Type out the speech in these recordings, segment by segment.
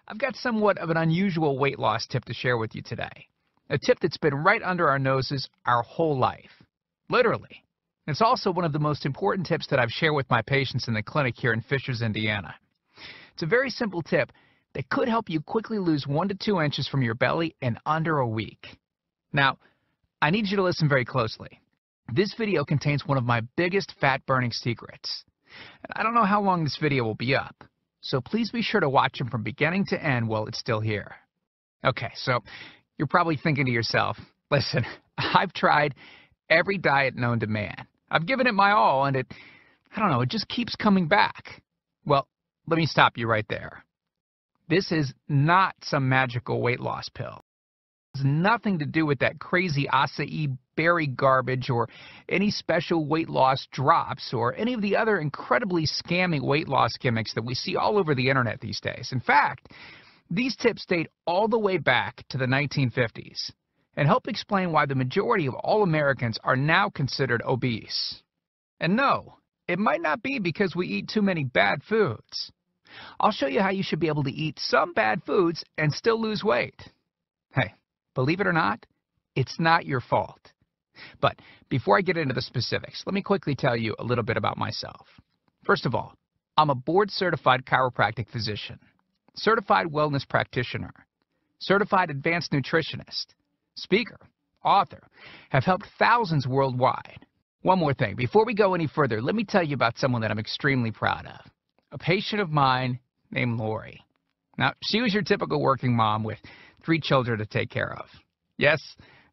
I've got somewhat of an unusual weight loss tip to share with you today. A tip that's been right under our noses our whole life. Literally. It's also one of the most important tips that I've shared with my patients in the clinic here in Fishers, Indiana. It's a very simple tip that could help you quickly lose 1 to 2 inches from your belly in under a week. Now, I need you to listen very closely. This video contains one of my biggest fat-burning secrets. And I don't know how long this video will be up, so please be sure to watch it from beginning to end while it's still here. Okay, so you're probably thinking to yourself, listen, I've tried every diet known to man. I've given it my all, and it just keeps coming back. Well, let me stop you right there. This is not some magical weight loss pill. It has nothing to do with that crazy acai berry garbage or any special weight loss drops or any of the other incredibly scammy weight loss gimmicks that we see all over the internet these days. In fact, these tips date all the way back to the 1950s and help explain why the majority of all Americans are now considered obese. And no, it might not be because we eat too many bad foods. I'll show you how you should be able to eat some bad foods and still lose weight. Hey, believe it or not, it's not your fault. But before I get into the specifics, let me quickly tell you a little bit about myself. First of all, I'm a board-certified chiropractic physician, certified wellness practitioner, certified advanced nutritionist, speaker, author, have helped thousands worldwide. One more thing, before we go any further, let me tell you about someone that I'm extremely proud of. A patient of mine named Lori. Now, she was your typical working mom with 3 children to take care of. Yes,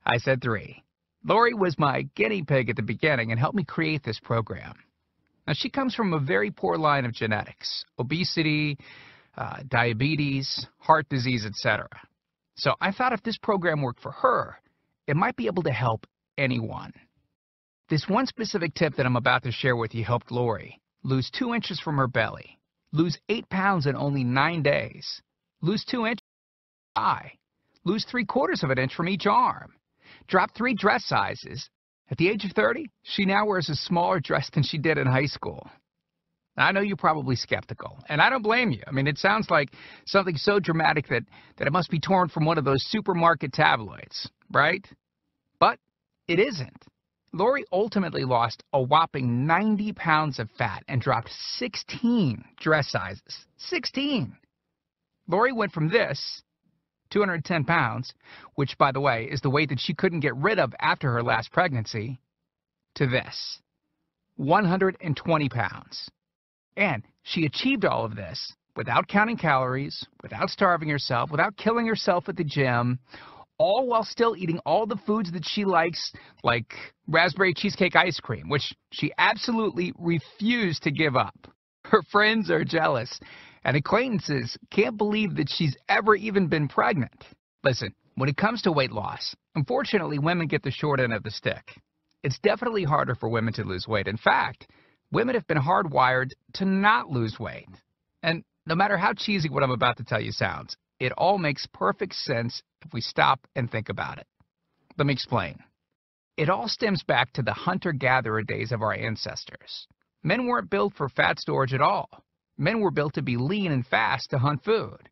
I said 3. Lori was my guinea pig at the beginning and helped me create this program. Now, she comes from a very poor line of genetics, obesity, diabetes, heart disease, etc. So I thought if this program worked for her, it might be able to help anyone. This one specific tip that I'm about to share with you helped Lori lose 2 inches from her belly, lose 8 pounds in only 9 days, lose 2 inches from her eye, lose 3/4 of an inch from each arm, drop 3 dress sizes. At the age of 30, she now wears a smaller dress than she did in high school. Now, I know you're probably skeptical, and I don't blame you. I mean, it sounds like something so dramatic that it must be torn from one of those supermarket tabloids, right? But it isn't. Lori ultimately lost a whopping 90 pounds of fat and dropped 16 dress sizes. 16! Lori went from this, 210 pounds, which, by the way, is the weight that she couldn't get rid of after her last pregnancy, to this, 120 pounds. And she achieved all of this without counting calories, without starving herself, without killing herself at the gym, all while still eating all the foods that she likes, like raspberry cheesecake ice cream, which she absolutely refused to give up. Her friends are jealous, and acquaintances can't believe that she's ever even been pregnant. Listen, when it comes to weight loss, unfortunately, women get the short end of the stick. It's definitely harder for women to lose weight. In fact, women have been hardwired to not lose weight. And no matter how cheesy what I'm about to tell you sounds, it all makes perfect sense if we stop and think about it. Let me explain. It all stems back to the hunter-gatherer days of our ancestors. Men weren't built for fat storage at all. Men were built to be lean and fast to hunt food.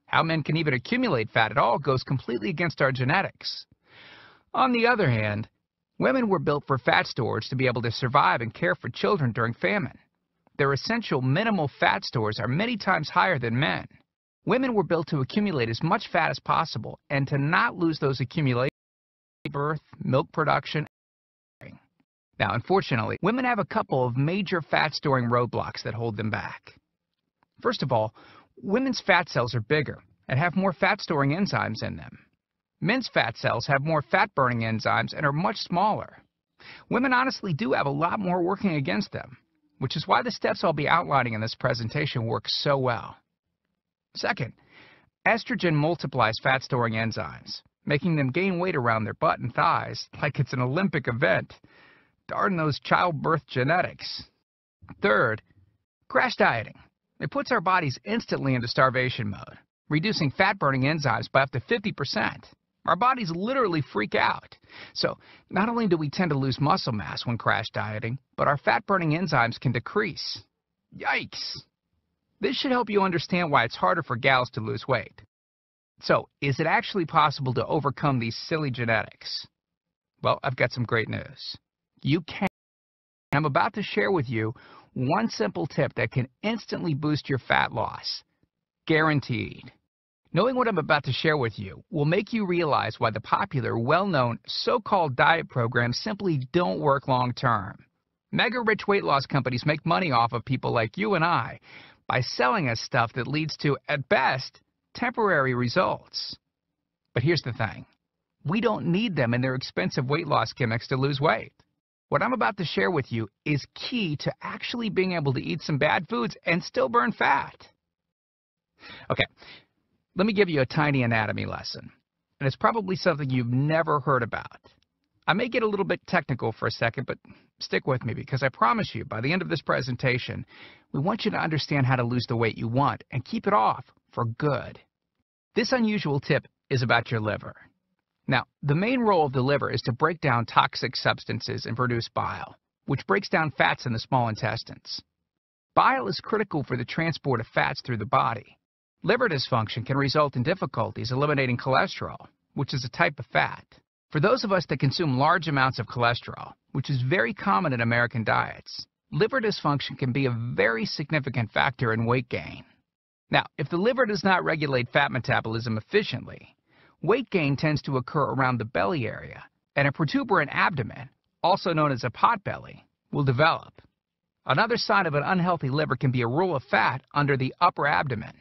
How men can even accumulate fat at all goes completely against our genetics. On the other hand, women were built for fat storage to be able to survive and care for children during famine. Their essential minimal fat stores are many times higher than men. Women were built to accumulate as much fat as possible and to not lose those accumulations in birth, milk production, and rearing. Now, unfortunately, women have a couple of major fat-storing roadblocks that hold them back. First of all, women's fat cells are bigger and have more fat-storing enzymes in them. Men's fat cells have more fat-burning enzymes and are much smaller. Women honestly do have a lot more working against them, which is why the steps I'll be outlining in this presentation work so well. Second, estrogen multiplies fat-storing enzymes, making them gain weight around their butt and thighs like it's an Olympic event. Darn those childbirth genetics. Third, crash dieting. It puts our bodies instantly into starvation mode, reducing fat-burning enzymes by up to 50%. Our bodies literally freak out. So not only do we tend to lose muscle mass when crash dieting, but our fat-burning enzymes can decrease. Yikes! This should help you understand why it's harder for gals to lose weight. So, is it actually possible to overcome these silly genetics? Well, I've got some great news. You can. I'm about to share with you one simple tip that can instantly boost your fat loss. Guaranteed. Knowing what I'm about to share with you will make you realize why the popular, well-known, so-called diet programs simply don't work long-term. Mega-rich weight loss companies make money off of people like you and I by selling us stuff that leads to, at best, temporary results. But here's the thing. We don't need them in their expensive weight loss gimmicks to lose weight. What I'm about to share with you is key to actually being able to eat some bad foods and still burn fat. Okay, let me give you a tiny anatomy lesson. And it's probably something you've never heard about. I may get a little bit technical for a second, but stick with me because I promise you, by the end of this presentation, we want you to understand how to lose the weight you want and keep it off for good. This unusual tip is about your liver. Now, the main role of the liver is to break down toxic substances and produce bile, which breaks down fats in the small intestines. Bile is critical for the transport of fats through the body. Liver dysfunction can result in difficulties eliminating cholesterol, which is a type of fat. For those of us that consume large amounts of cholesterol, which is very common in American diets, liver dysfunction can be a very significant factor in weight gain. Now, if the liver does not regulate fat metabolism efficiently, weight gain tends to occur around the belly area, and a protuberant abdomen, also known as a potbelly, will develop. Another sign of an unhealthy liver can be a roll of fat under the upper abdomen.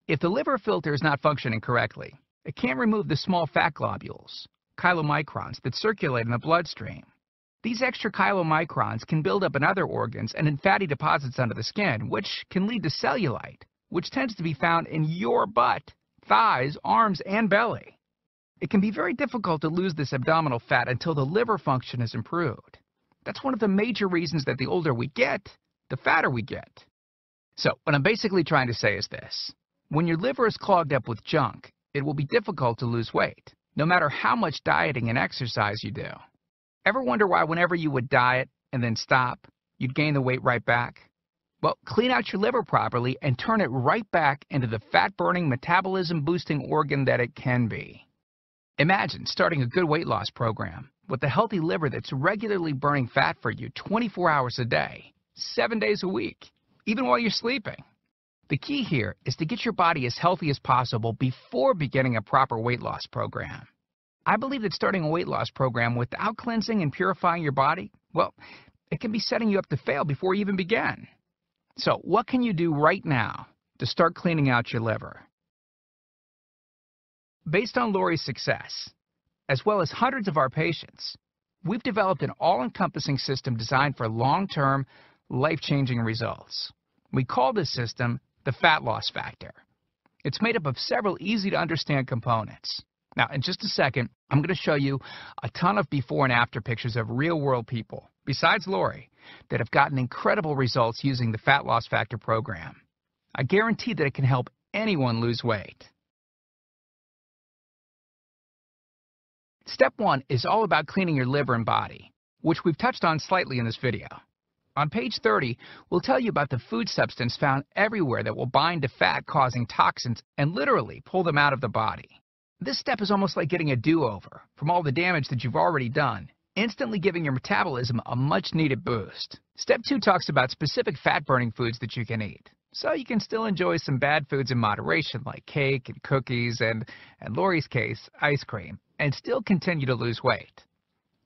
If the liver filter is not functioning correctly, it can't remove the small fat globules, chylomicrons, that circulate in the bloodstream. These extra chylomicrons can build up in other organs and in fatty deposits under the skin, which can lead to cellulite, which tends to be found in your butt, thighs, arms, and belly. It can be very difficult to lose this abdominal fat until the liver function is improved. That's one of the major reasons that the older we get, the fatter we get. So, what I'm basically trying to say is this. When your liver is clogged up with junk, it will be difficult to lose weight, no matter how much dieting and exercise you do. Ever wonder why whenever you would diet and then stop, you'd gain the weight right back? Well, clean out your liver properly and turn it right back into the fat-burning, metabolism-boosting organ that it can be. Imagine starting a good weight loss program with a healthy liver that's regularly burning fat for you 24 hours a day, 7 days a week, even while you're sleeping. The key here is to get your body as healthy as possible before beginning a proper weight loss program. I believe that starting a weight loss program without cleansing and purifying your body, well, it can be setting you up to fail before you even begin. So, what can you do right now to start cleaning out your liver? Based on Lori's success, as well as hundreds of our patients, we've developed an all-encompassing system designed for long-term, life-changing results. We call this system the Fat Loss Factor. It's made up of several easy-to-understand components. Now, in just a second, I'm going to show you a ton of before and after pictures of real-world people, besides Lori, that have gotten incredible results using the Fat Loss Factor program. I guarantee that it can help anyone lose weight. Step 1 is all about cleaning your liver and body, which we've touched on slightly in this video. On page 30, we'll tell you about the food substance found everywhere that will bind to fat, causing toxins and literally pull them out of the body. This step is almost like getting a do-over from all the damage that you've already done, instantly giving your metabolism a much-needed boost. Step 2 talks about specific fat-burning foods that you can eat, so you can still enjoy some bad foods in moderation like cake and cookies and, in Lori's case, ice cream, and still continue to lose weight.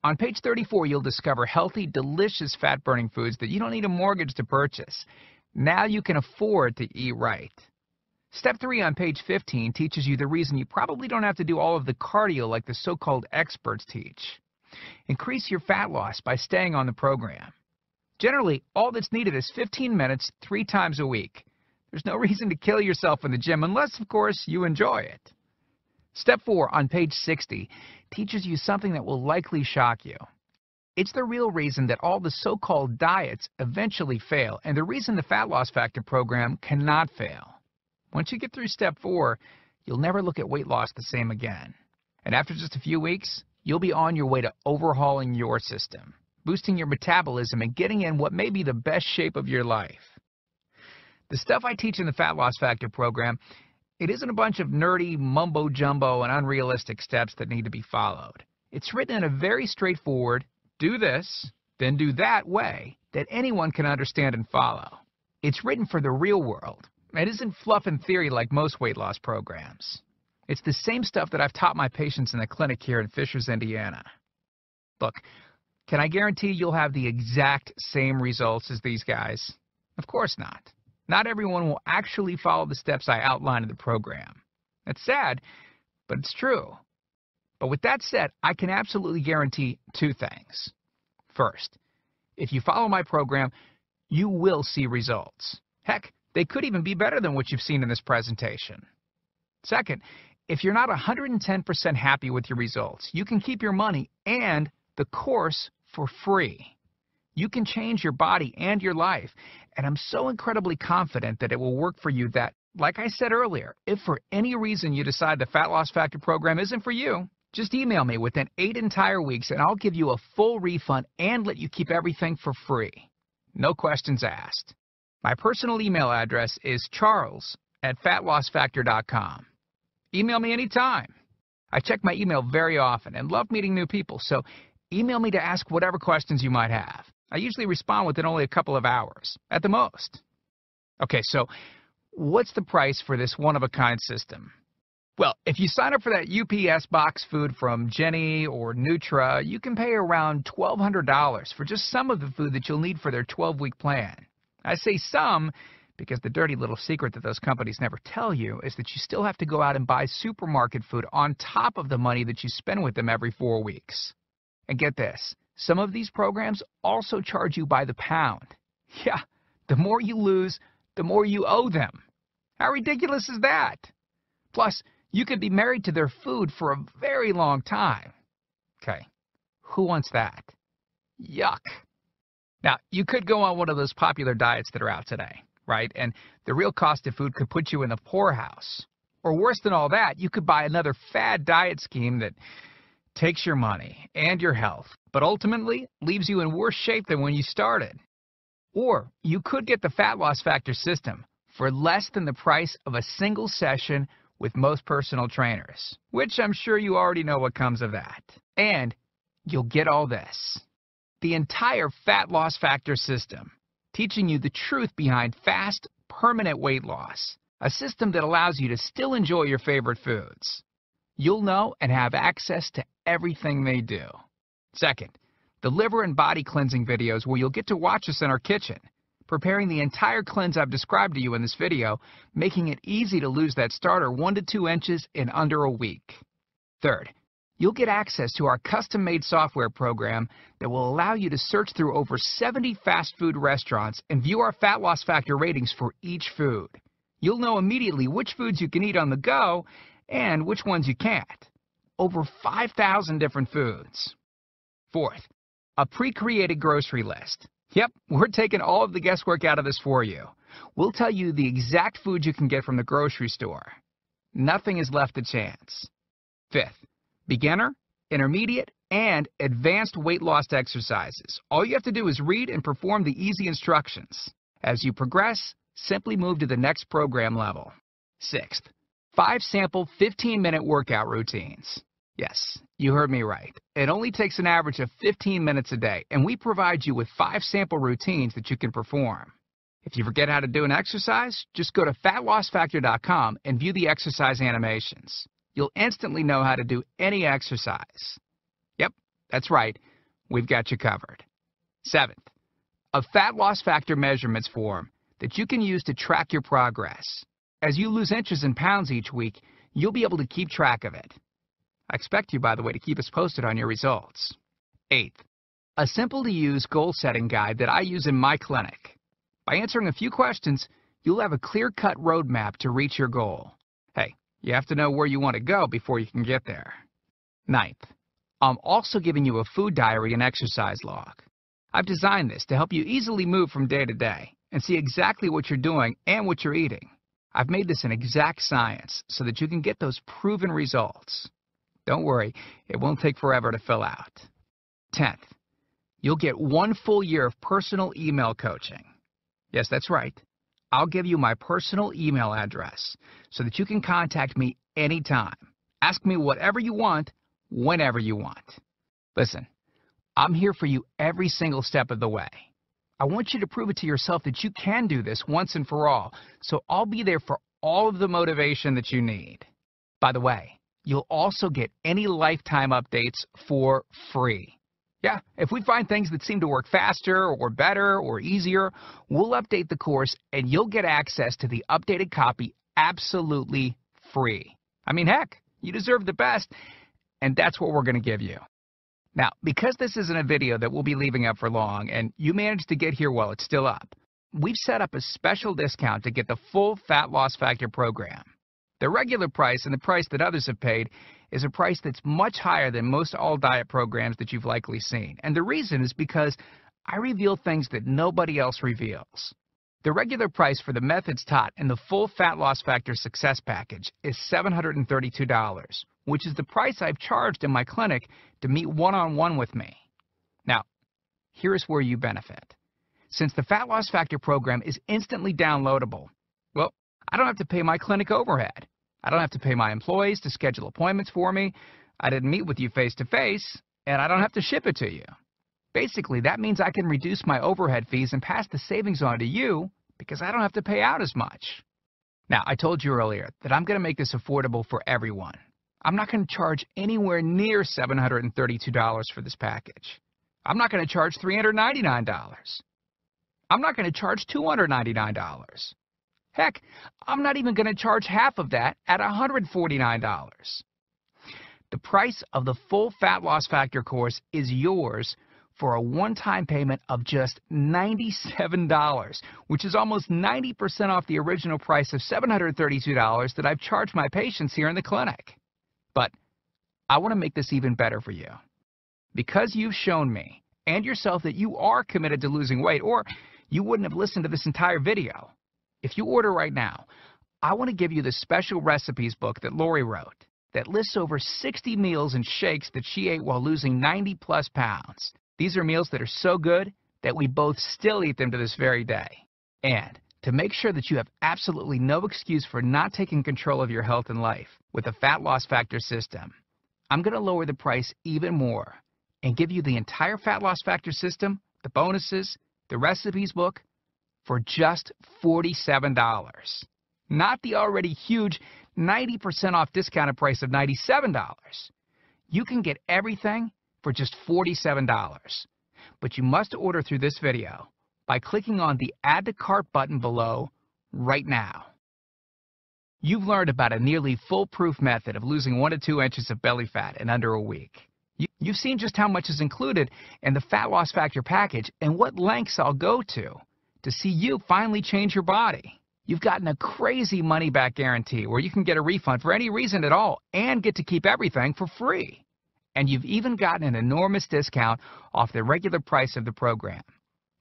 On page 34, you'll discover healthy, delicious fat-burning foods that you don't need a mortgage to purchase. Now you can afford to eat right. Step 3 on page 15 teaches you the reason you probably don't have to do all of the cardio like the so-called experts teach. Increase your fat loss by staying on the program. Generally, all that's needed is 15 minutes 3 times a week. There's no reason to kill yourself in the gym unless, of course, you enjoy it. Step 4 on page 60 teaches you something that will likely shock you. It's the real reason that all the so-called diets eventually fail, and the reason the Fat Loss Factor program cannot fail. Once you get through step 4, you'll never look at weight loss the same again. And after just a few weeks, you'll be on your way to overhauling your system, boosting your metabolism and getting in what may be the best shape of your life. The stuff I teach in the Fat Loss Factor program, it isn't a bunch of nerdy mumbo-jumbo and unrealistic steps that need to be followed. It's written in a very straightforward, do this, then do that way that anyone can understand and follow. It's written for the real world. It isn't fluff and theory like most weight loss programs. It's the same stuff that I've taught my patients in the clinic here in Fishers, Indiana. Look, can I guarantee you'll have the exact same results as these guys? Of course not. Not everyone will actually follow the steps I outline in the program. It's sad, but it's true. But with that said, I can absolutely guarantee two things. First, if you follow my program, you will see results. Heck, they could even be better than what you've seen in this presentation. Second, if you're not 110% happy with your results, you can keep your money and the course for free. You can change your body and your life, and I'm so incredibly confident that it will work for you that, like I said earlier, if for any reason you decide the Fat Loss Factor program isn't for you, just email me within 8 entire weeks and I'll give you a full refund and let you keep everything for free. No questions asked. My personal email address is charles@fatlossfactor.com. Email me anytime. I check my email very often and love meeting new people, so email me to ask whatever questions you might have. I usually respond within only a couple of hours, at the most. Okay, so what's the price for this one-of-a-kind system? Well, if you sign up for that UPS box food from Jenny or Nutra, you can pay around $1,200 for just some of the food that you'll need for their 12-week plan. I say some because the dirty little secret that those companies never tell you is that you still have to go out and buy supermarket food on top of the money that you spend with them every 4 weeks. And get this, some of these programs also charge you by the pound. Yeah, the more you lose, the more you owe them. How ridiculous is that? Plus, you could be married to their food for a very long time. Okay, who wants that? Yuck. Now, you could go on one of those popular diets that are out today, right? And the real cost of food could put you in the poorhouse. Or worse than all that, you could buy another fad diet scheme that takes your money and your health, but ultimately leaves you in worse shape than when you started. Or you could get the Fat Loss Factor system for less than the price of a single session with most personal trainers, which I'm sure you already know what comes of that. And you'll get all this. The entire Fat Loss Factor system, teaching you the truth behind fast, permanent weight loss, a system that allows you to still enjoy your favorite foods. You'll know and have access to everything they do. Second, the liver and body cleansing videos where you'll get to watch us in our kitchen, preparing the entire cleanse I've described to you in this video, making it easy to lose that starter 1 to 2 inches in under a week. Third, you'll get access to our custom-made software program that will allow you to search through over 70 fast food restaurants and view our Fat Loss Factor ratings for each food. You'll know immediately which foods you can eat on the go and which ones you can't. Over 5,000 different foods. Fourth, a pre-created grocery list. Yep, we're taking all of the guesswork out of this for you. We'll tell you the exact food you can get from the grocery store. Nothing is left to chance. Fifth, beginner, intermediate, and advanced weight loss exercises. All you have to do is read and perform the easy instructions. As you progress, simply move to the next program level. Sixth, 5 sample 15-minute workout routines. Yes, you heard me right. It only takes an average of 15 minutes a day, and we provide you with 5 sample routines that you can perform. If you forget how to do an exercise, just go to fatlossfactor.com and view the exercise animations. You'll instantly know how to do any exercise. Yep, that's right. We've got you covered. Seventh, a Fat Loss Factor measurements form that you can use to track your progress. As you lose inches and pounds each week, you'll be able to keep track of it. I expect you, by the way, to keep us posted on your results. Eighth, a simple-to-use goal-setting guide that I use in my clinic. By answering a few questions, you'll have a clear-cut roadmap to reach your goal. Hey, you have to know where you want to go before you can get there. Ninth, I'm also giving you a food diary and exercise log. I've designed this to help you easily move from day to day and see exactly what you're doing and what you're eating. I've made this an exact science so that you can get those proven results. Don't worry, it won't take forever to fill out. 10th, you'll get 1 full year of personal email coaching. Yes, that's right. I'll give you my personal email address so that you can contact me anytime. Ask me whatever you want, whenever you want. Listen, I'm here for you every single step of the way. I want you to prove it to yourself that you can do this once and for all, so I'll be there for all of the motivation that you need. By the way, you'll also get any lifetime updates for free. Yeah, if we find things that seem to work faster or better or easier, we'll update the course and you'll get access to the updated copy absolutely free. I mean, heck, you deserve the best, and that's what we're going to give you. Now, because this isn't a video that we'll be leaving up for long, and you managed to get here while it's still up, we've set up a special discount to get the full Fat Loss Factor program. The regular price and the price that others have paid is a price that's much higher than most all-diet programs that you've likely seen. And the reason is because I reveal things that nobody else reveals. The regular price for the methods taught in the full Fat Loss Factor Success Package is $732, which is the price I've charged in my clinic to meet one-on-one with me. Now, here's where you benefit. Since the Fat Loss Factor program is instantly downloadable, well, I don't have to pay my clinic overhead. I don't have to pay my employees to schedule appointments for me. I didn't meet with you face-to-face, and I don't have to ship it to you. Basically, that means I can reduce my overhead fees and pass the savings on to you because I don't have to pay out as much. Now, I told you earlier that I'm going to make this affordable for everyone. I'm not going to charge anywhere near $732 for this package. I'm not going to charge $399. I'm not going to charge $299. Heck, I'm not even going to charge half of that at $149. The price of the full Fat Loss Factor course is yours for a one-time payment of just $97, which is almost 90% off the original price of $732 that I've charged my patients here in the clinic. But I want to make this even better for you. Because you've shown me and yourself that you are committed to losing weight, or you wouldn't have listened to this entire video. If you order right now, I want to give you the special recipes book that Lori wrote that lists over 60 meals and shakes that she ate while losing 90+ pounds. These are meals that are so good that we both still eat them to this very day. And to make sure that you have absolutely no excuse for not taking control of your health and life with the Fat Loss Factor system, I'm going to lower the price even more and give you the entire Fat Loss Factor system, the bonuses, the recipes book, for just $47. Not the already huge 90% off discounted price of $97. You can get everything for just $47. But you must order through this video by clicking on the Add to Cart button below right now. You've learned about a nearly foolproof method of losing 1 to 2 inches of belly fat in under a week. You've seen just how much is included in the Fat Loss Factor package and what lengths I'll go to see you finally change your body. You've gotten a crazy money-back guarantee where you can get a refund for any reason at all and get to keep everything for free. And you've even gotten an enormous discount off the regular price of the program,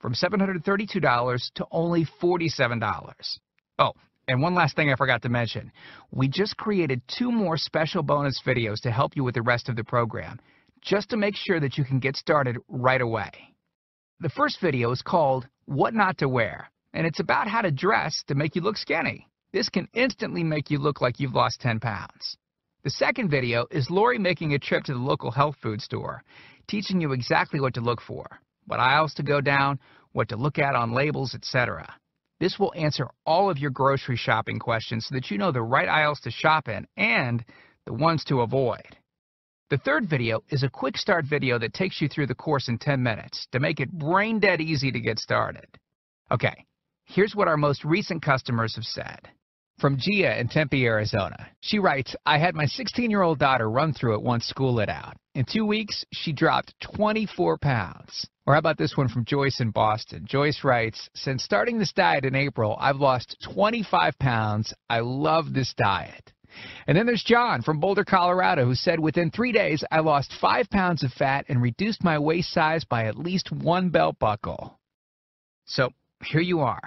from $732 to only $47. Oh, and one last thing I forgot to mention. We just created 2 more special bonus videos to help you with the rest of the program, just to make sure that you can get started right away. The first video is called What Not to Wear, and it's about how to dress to make you look skinny. This can instantly make you look like you've lost 10 pounds. The second video is Lori making a trip to the local health food store, teaching you exactly what to look for, what aisles to go down, what to look at on labels, etc. This will answer all of your grocery shopping questions so that you know the right aisles to shop in and the ones to avoid. The third video is a quick start video that takes you through the course in 10 minutes to make it brain dead easy to get started. Okay, here's what our most recent customers have said. From Gia in Tempe, Arizona. She writes, I had my 16-year-old daughter run through it once school let out. In 2 weeks, she dropped 24 pounds. Or how about this one from Joyce in Boston? Joyce writes, since starting this diet in April, I've lost 25 pounds. I love this diet. And then there's John from Boulder, Colorado, who said within 3 days, I lost 5 pounds of fat and reduced my waist size by at least 1 belt buckle. So here you are,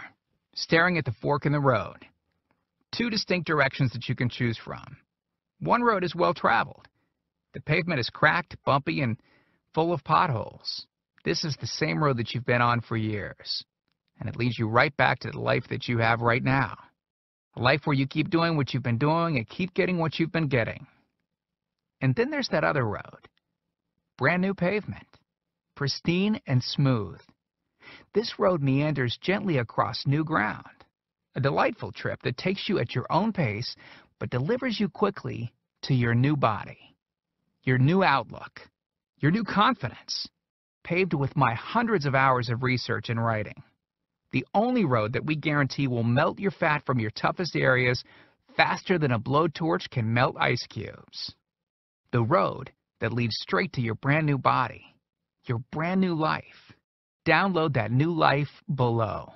staring at the fork in the road. 2 distinct directions that you can choose from. One road is well traveled. The pavement is cracked, bumpy, and full of potholes. This is the same road that you've been on for years. and it leads you right back to the life that you have right now. A life where you keep doing what you've been doing and keep getting what you've been getting. And then there's that other road. Brand new pavement. Pristine and smooth. This road meanders gently across new ground. A delightful trip that takes you at your own pace, but delivers you quickly to your new body, your new outlook, your new confidence, paved with my hundreds of hours of research and writing. The only road that we guarantee will melt your fat from your toughest areas faster than a blowtorch can melt ice cubes. The road that leads straight to your brand new body, your brand new life. Download that new life below.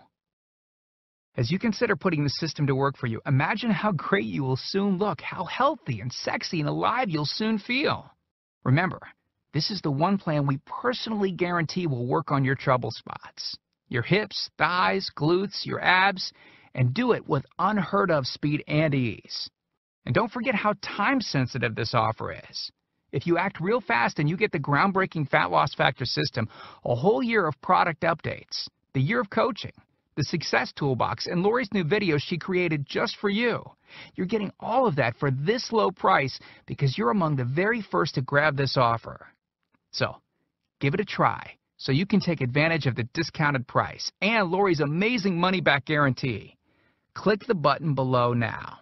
As you consider putting the system to work for you, imagine how great you will soon look, how healthy and sexy and alive you'll soon feel. Remember, this is the one plan we personally guarantee will work on your trouble spots. Your hips, thighs, glutes, your abs, and do it with unheard of speed and ease. And don't forget how time-sensitive this offer is. If you act real fast and you get the groundbreaking Fat Loss Factor system, a whole year of product updates, the year of coaching, the Success Toolbox, and Lori's new videos she created just for you. You're getting all of that for this low price because you're among the very first to grab this offer. So, give it a try so you can take advantage of the discounted price and Lori's amazing money-back guarantee. Click the button below now.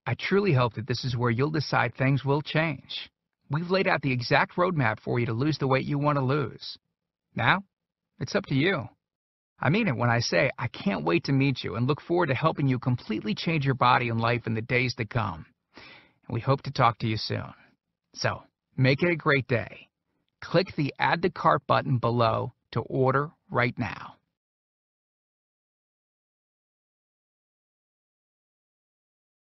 I truly hope that this is where you'll decide things will change. We've laid out the exact roadmap for you to lose the weight you want to lose. Now, it's up to you. I mean it when I say I can't wait to meet you and look forward to helping you completely change your body and life in the days to come. And we hope to talk to you soon. So, make it a great day. Click the Add to Cart button below to order right now.